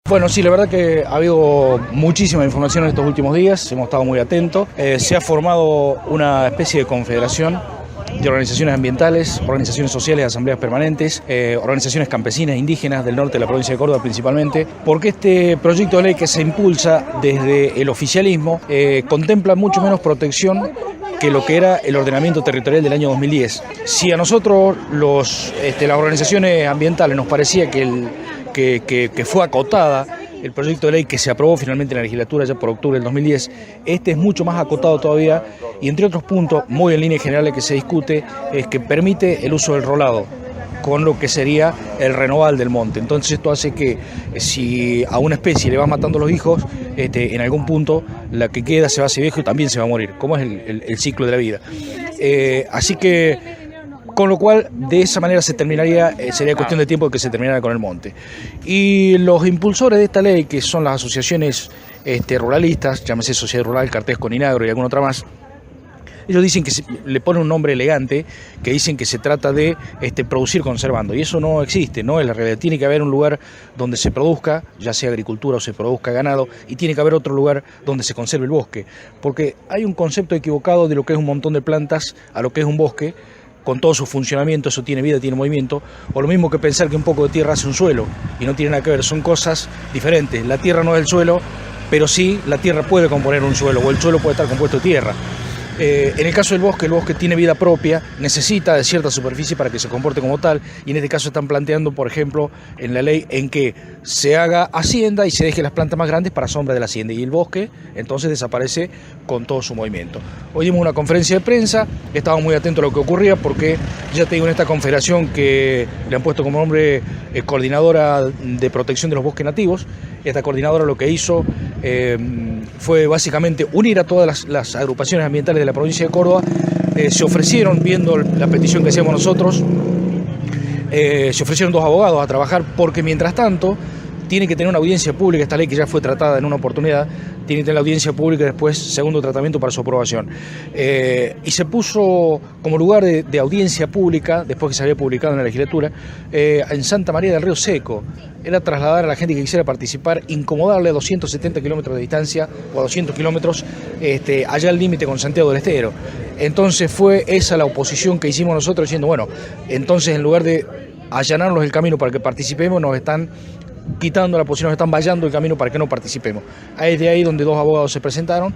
Bueno, sí, la verdad que ha habido muchísima información en estos últimos días, hemos estado muy atentos. Se ha formado una especie de confederación de organizaciones ambientales, organizaciones sociales, asambleas permanentes, organizaciones campesinas, indígenas del norte de la provincia de Córdoba principalmente, porque este proyecto de ley que se impulsa desde el oficialismo contempla mucho menos protección que lo que era el ordenamiento territorial del año 2010. Si a nosotros las organizaciones ambientales nos parecía que fue acotada el proyecto de ley que se aprobó finalmente en la legislatura ya por octubre del 2010, este es mucho más acotado todavía y entre otros puntos, muy en líneas generales que se discute, es que permite el uso del rolado con lo que sería el renoval del monte. Entonces esto hace que si a una especie le va matando los hijos, en algún punto la que queda se va a hacer viejo y también se va a morir, como es el ciclo de la vida. Así que con lo cual, de esa manera se terminaría, sería cuestión de tiempo de que se terminara con el monte. Y los impulsores de esta ley, que son las asociaciones ruralistas, llámese Sociedad Rural, Cartés Coninagro y alguna otra más, ellos dicen que le ponen un nombre elegante, que dicen que se trata de producir conservando, y eso no existe, no es la realidad. Tiene que haber un lugar donde se produzca, ya sea agricultura o se produzca ganado, y tiene que haber otro lugar donde se conserve el bosque, porque hay un concepto equivocado de lo que es un montón de plantas a lo que es un bosque. Con todo su funcionamiento, eso tiene vida, tiene movimiento, o lo mismo que pensar que un poco de tierra hace un suelo, y no tiene nada que ver, son cosas diferentes. La tierra no es el suelo, pero sí la tierra puede componer un suelo, o el suelo puede estar compuesto de tierra. En el caso del bosque, el bosque tiene vida propia, necesita de cierta superficie para que se comporte como tal, y en este caso están planteando, por ejemplo, en la ley en que se haga hacienda y se deje las plantas más grandes para sombra de la hacienda, y el bosque entonces desaparece con todo su movimiento. Hoy dimos una conferencia de prensa, estábamos muy atentos a lo que ocurría, porque ya te digo, en esta confederación que le han puesto como nombre Coordinadora de Protección de los Bosques Nativos, esta coordinadora lo que hizo fue básicamente unir a todas las agrupaciones ambientales de la provincia de Córdoba. Se ofrecieron, viendo la petición que hacíamos nosotros, se ofrecieron 2 abogados a trabajar, porque mientras tanto tiene que tener una audiencia pública, esta ley que ya fue tratada en una oportunidad, tiene que tener la audiencia pública y después segundo tratamiento para su aprobación. Y se puso como lugar de audiencia pública, después que se había publicado en la legislatura, en Santa María del Río Seco. Era trasladar a la gente que quisiera participar, incomodarle a 270 kilómetros de distancia o a 200 kilómetros, allá al límite con Santiago del Estero. Entonces fue esa la oposición que hicimos nosotros, diciendo, bueno, entonces en lugar de allanarnos el camino para que participemos, nos están quitando la posición, nos están vallando el camino para que no participemos. Es de ahí donde 2 abogados se presentaron,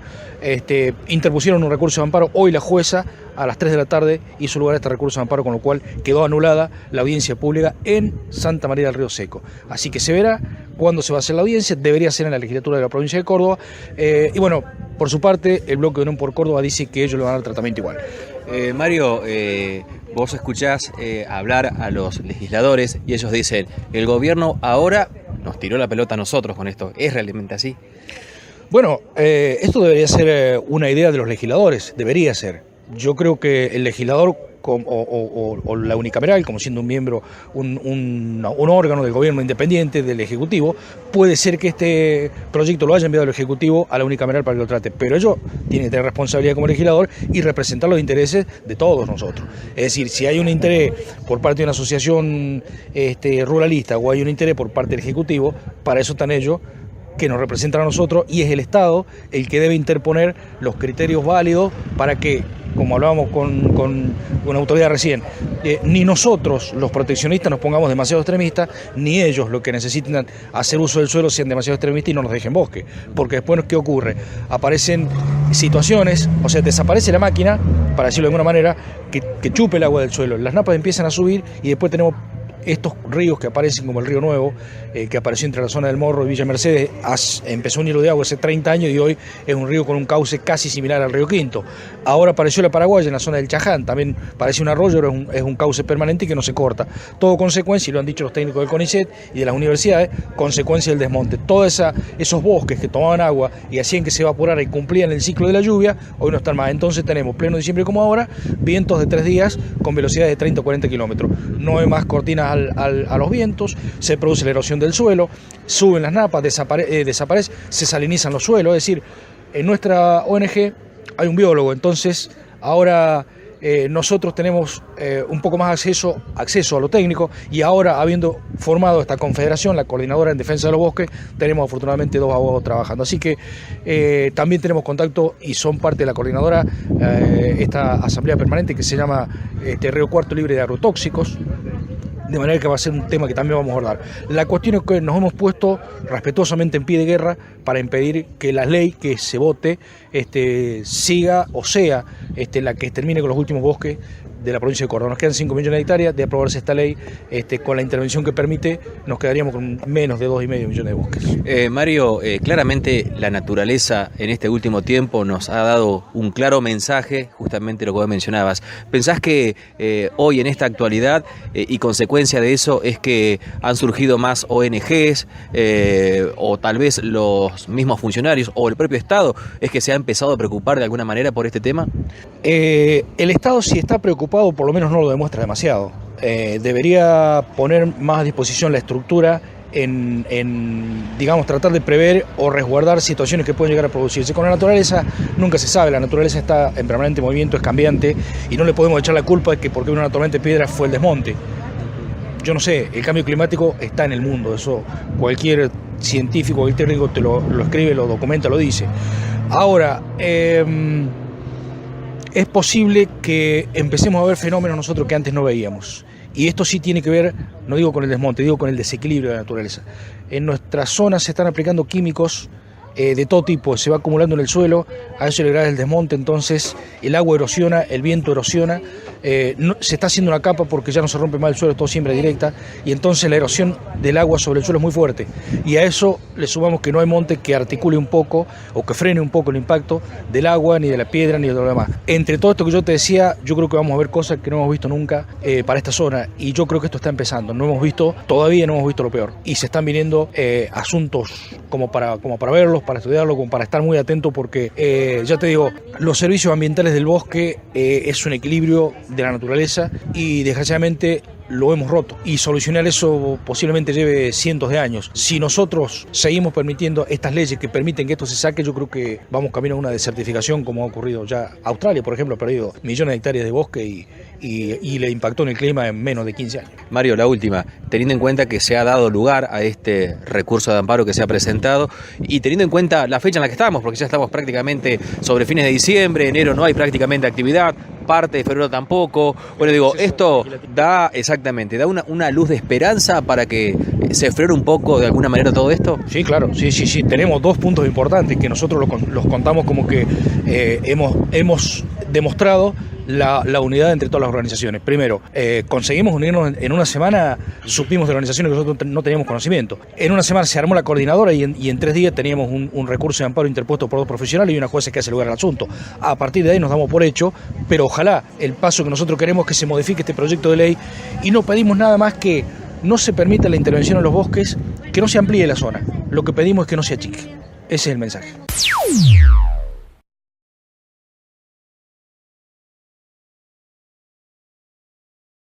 interpusieron un recurso de amparo. Hoy la jueza a las 3 de la tarde hizo lugar a este recurso de amparo, con lo cual quedó anulada la audiencia pública en Santa María del Río Seco. Así que se verá cuándo se va a hacer la audiencia, debería ser en la legislatura de la provincia de Córdoba. Y bueno, por su parte, el bloque de Unión por Córdoba dice que ellos le van a dar tratamiento igual. Mario, vos escuchás hablar a los legisladores y ellos dicen, el gobierno ahora nos tiró la pelota a nosotros con esto. ¿Es realmente así? Bueno, esto debería ser una idea de los legisladores, debería ser. Yo creo que el legislador o la unicameral, como siendo un miembro, un órgano del gobierno independiente del Ejecutivo, puede ser que este proyecto lo haya enviado el Ejecutivo a la unicameral para que lo trate, pero ellos tienen que tener responsabilidad como legislador y representar los intereses de todos nosotros. Es decir, si hay un interés por parte de una asociación ruralista, o hay un interés por parte del Ejecutivo, para eso están ellos, que nos representan a nosotros, y es el Estado el que debe interponer los criterios válidos para que, como hablábamos con una autoridad recién, ni nosotros los proteccionistas nos pongamos demasiado extremistas, ni ellos lo que necesitan hacer uso del suelo sean demasiado extremistas y no nos dejen bosque, porque después ¿qué ocurre? Aparecen situaciones, o sea, desaparece la máquina, para decirlo de alguna manera, que chupe el agua del suelo, las napas empiezan a subir y después tenemos estos ríos que aparecen, como el Río Nuevo, que apareció entre la zona del Morro y Villa Mercedes. Empezó un hilo de agua hace 30 años y hoy es un río con un cauce casi similar al Río Quinto. Ahora apareció la Paraguaya en la zona del Chaján, también parece un arroyo, pero es un cauce permanente y que no se corta. Todo consecuencia, y lo han dicho los técnicos del CONICET y de las universidades, consecuencia del desmonte. Todos esos bosques que tomaban agua y hacían que se evaporara y cumplían el ciclo de la lluvia, hoy no están más. Entonces tenemos, pleno diciembre como ahora, vientos de 3 días con velocidades de 30 o 40 kilómetros. No hay más cortinas a los vientos, se produce la erosión del suelo, suben las napas, desaparece, se salinizan los suelos. Es decir, en nuestra ONG hay un biólogo, entonces ahora nosotros tenemos un poco más acceso a lo técnico, y ahora, habiendo formado esta confederación, la Coordinadora en Defensa de los Bosques, tenemos afortunadamente 2 abogados trabajando. Así que también tenemos contacto y son parte de la coordinadora esta asamblea permanente que se llama Río Cuarto Libre de Agrotóxicos, de manera que va a ser un tema que también vamos a abordar. La cuestión es que nos hemos puesto respetuosamente en pie de guerra para impedir que la ley que se vote siga o sea la que termine con los últimos bosques de la provincia de Córdoba. Nos quedan 5 millones de hectáreas. De aprobarse esta ley, con la intervención que permite, nos quedaríamos con menos de 2,5 millones de bosques. Mario, claramente la naturaleza en este último tiempo nos ha dado un claro mensaje, justamente lo que vos mencionabas. ¿Pensás que hoy en esta actualidad y consecuencia de eso es que han surgido más ONGs o tal vez los mismos funcionarios o el propio Estado es que se ha empezado a preocupar de alguna manera por este tema? El Estado, si está preocupado, por lo menos no lo demuestra demasiado. Debería poner más a disposición la estructura digamos, tratar de prever o resguardar situaciones que pueden llegar a producirse. Con la naturaleza nunca se sabe, la naturaleza está en permanente movimiento, es cambiante, y no le podemos echar la culpa de que porque una tormenta de piedra fue el desmonte. Yo no sé, el cambio climático está en el mundo, eso cualquier científico, cualquier técnico te lo escribe, lo documenta, lo dice. Ahora, es posible que empecemos a ver fenómenos nosotros que antes no veíamos. Y esto sí tiene que ver, no digo con el desmonte, digo con el desequilibrio de la naturaleza. En nuestras zonas se están aplicando químicos de todo tipo, se va acumulando en el suelo, a eso le agrega el desmonte, entonces el agua erosiona, el viento erosiona, se está haciendo una capa porque ya no se rompe más el suelo, todo siembra directa, y entonces la erosión del agua sobre el suelo es muy fuerte, y a eso le sumamos que no hay monte que articule un poco o que frene un poco el impacto del agua, ni de la piedra, ni de lo demás. Entre todo esto que yo te decía, yo creo que vamos a ver cosas que no hemos visto nunca para esta zona, y yo creo que esto está empezando, todavía no hemos visto lo peor, y se están viniendo asuntos como para verlos, para estudiarlo, como para estar muy atento, porque ya te digo, los servicios ambientales del bosque es un equilibrio de la naturaleza y desgraciadamente lo hemos roto, y solucionar eso posiblemente lleve cientos de años. Si nosotros seguimos permitiendo estas leyes que permiten que esto se saque, yo creo que vamos camino a una desertificación, como ha ocurrido ya. Australia, por ejemplo, ha perdido millones de hectáreas de bosque y le impactó en el clima en menos de 15 años. Mario, la última, teniendo en cuenta que se ha dado lugar a este recurso de amparo que se ha presentado y teniendo en cuenta la fecha en la que estamos, porque ya estamos prácticamente sobre fines de diciembre, enero no hay prácticamente actividad, parte de febrero tampoco. Bueno, digo, esto da una luz de esperanza para que se frene un poco de alguna manera todo esto. Sí, claro, sí. Tenemos 2 puntos importantes que nosotros los contamos como que hemos demostrado la unidad entre todas las organizaciones. Primero, conseguimos unirnos en una semana, supimos de organizaciones que nosotros no teníamos conocimiento. En una semana se armó la coordinadora y en 3 días teníamos un recurso de amparo interpuesto por 2 profesionales y una jueza que hace lugar al asunto. A partir de ahí nos damos por hecho, pero ojalá el paso que nosotros queremos es que se modifique este proyecto de ley y no pedimos nada más que no se permita la intervención en los bosques, que no se amplíe la zona. Lo que pedimos es que no se achique. Ese es el mensaje.